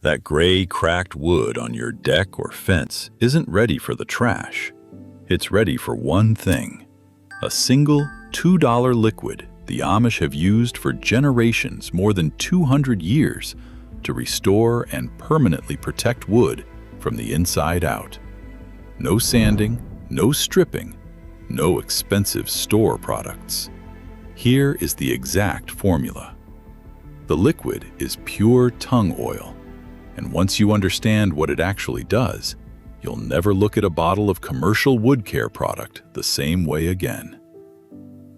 That gray, cracked wood on your deck or fence isn't ready for the trash. It's ready for one thing: a single $2 liquid the Amish have used for generations, more than 200 years, to restore and permanently protect wood from the inside out. No sanding, no stripping, no expensive store products. Here is the exact formula. The liquid is pure tung oil, and once you understand what it actually does, you'll never look at a bottle of commercial wood care product the same way again.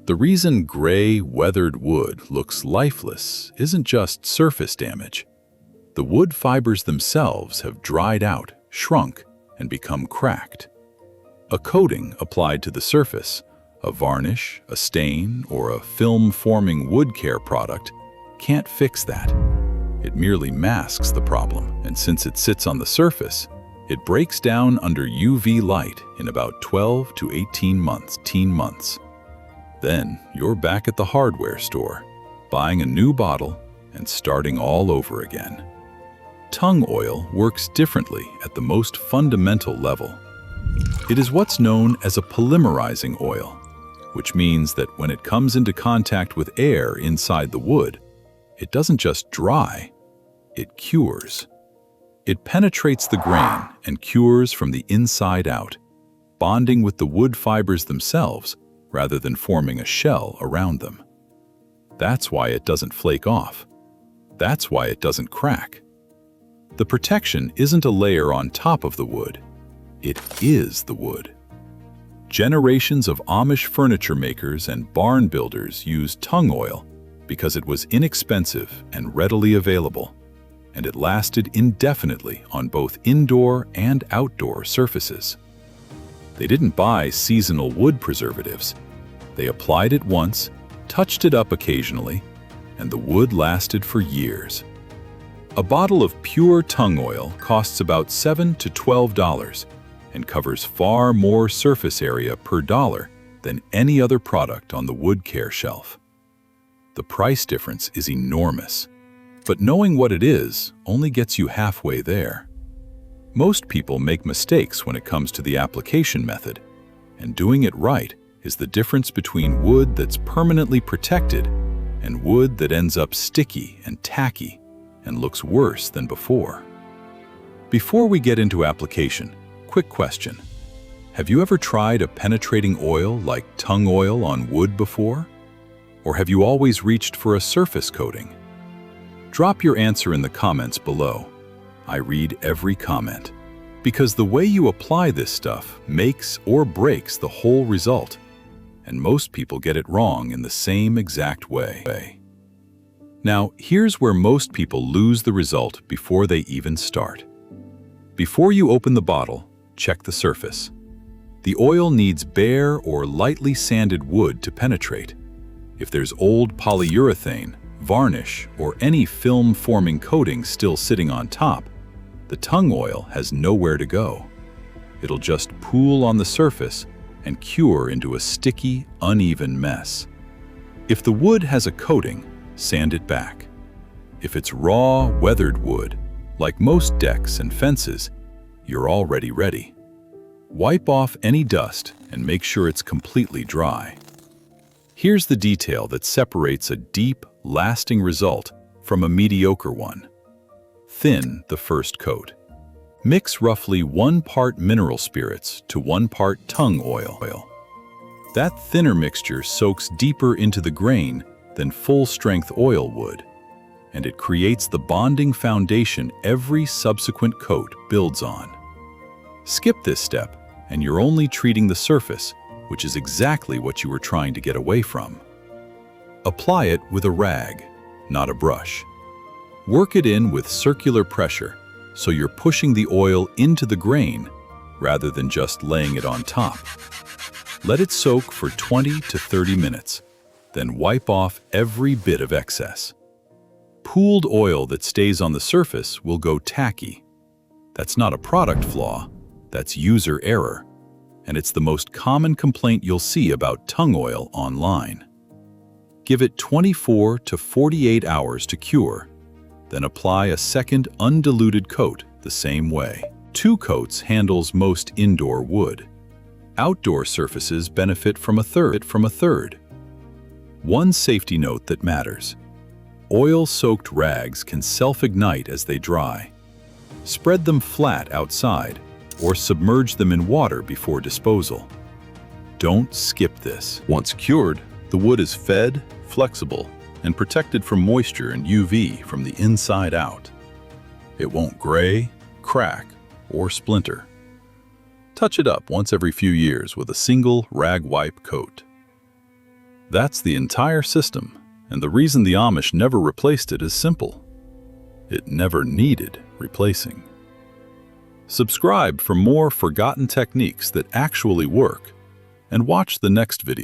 The reason gray, weathered wood looks lifeless isn't just surface damage. The wood fibers themselves have dried out, shrunk, and become cracked. A coating applied to the surface, a varnish, a stain, or a film-forming wood care product, can't fix that. It merely masks the problem, and since it sits on the surface, it breaks down under UV light in about 12 to 18 months. Then you're back at the hardware store, buying a new bottle and starting all over again. Tung oil works differently at the most fundamental level. It is what's known as a polymerizing oil, which means that when it comes into contact with air inside the wood, it doesn't just dry, it cures. It penetrates the grain and cures from the inside out, bonding with the wood fibers themselves rather than forming a shell around them. That's why it doesn't flake off. That's why it doesn't crack. The protection isn't a layer on top of the wood. It is the wood. Generations of Amish furniture makers and barn builders used tung oil because it was inexpensive and readily available, and it lasted indefinitely on both indoor and outdoor surfaces. They didn't buy seasonal wood preservatives. They applied it once, touched it up occasionally, and the wood lasted for years. A bottle of pure tung oil costs about $7 to $12 and covers far more surface area per dollar than any other product on the wood care shelf. The price difference is enormous, but knowing what it is only gets you halfway there. Most people make mistakes when it comes to the application method, and doing it right is the difference between wood that's permanently protected and wood that ends up sticky and tacky and looks worse than before. Before we get into application, quick question. Have you ever tried a penetrating oil like tung oil on wood before? Or have you always reached for a surface coating? Drop your answer in the comments below. I read every comment, because the way you apply this stuff makes or breaks the whole result, and most people get it wrong in the same exact way. Now, here's where most people lose the result before they even start. Before you open the bottle, check the surface. The oil needs bare or lightly sanded wood to penetrate. If there's old polyurethane, varnish, or any film-forming coating still sitting on top, the tung oil has nowhere to go. It'll just pool on the surface and cure into a sticky, uneven mess. If the wood has a coating, sand it back. If it's raw, weathered wood, like most decks and fences, you're already ready. Wipe off any dust and make sure it's completely dry. Here's the detail that separates a deep, lasting result from a mediocre one. Thin the first coat. Mix roughly 1 part mineral spirits to 1 part tung oil. That thinner mixture soaks deeper into the grain than full-strength oil would, and it creates the bonding foundation every subsequent coat builds on. Skip this step, and you're only treating the surface, which is exactly what you were trying to get away from. Apply it with a rag, not a brush. Work it in with circular pressure, so you're pushing the oil into the grain rather than just laying it on top. Let it soak for 20 to 30 minutes, then wipe off every bit of excess. Pooled oil that stays on the surface will go tacky. That's not a product flaw, that's user error, and it's the most common complaint you'll see about tung oil online. Give it 24 to 48 hours to cure, Then apply a second undiluted coat the same way. 2 coats handles most indoor wood. Outdoor surfaces benefit from a third. One safety note that matters: oil-soaked rags can self-ignite as they dry. Spread them flat outside or submerge them in water before disposal. Don't skip this. Once cured, the wood is fed, flexible, and protected from moisture and UV from the inside out. It won't gray, crack, or splinter. Touch it up once every few years with a single rag wipe coat. That's the entire system, and the reason the Amish never replaced it is simple. It never needed replacing. Subscribe for more forgotten techniques that actually work, and watch the next video.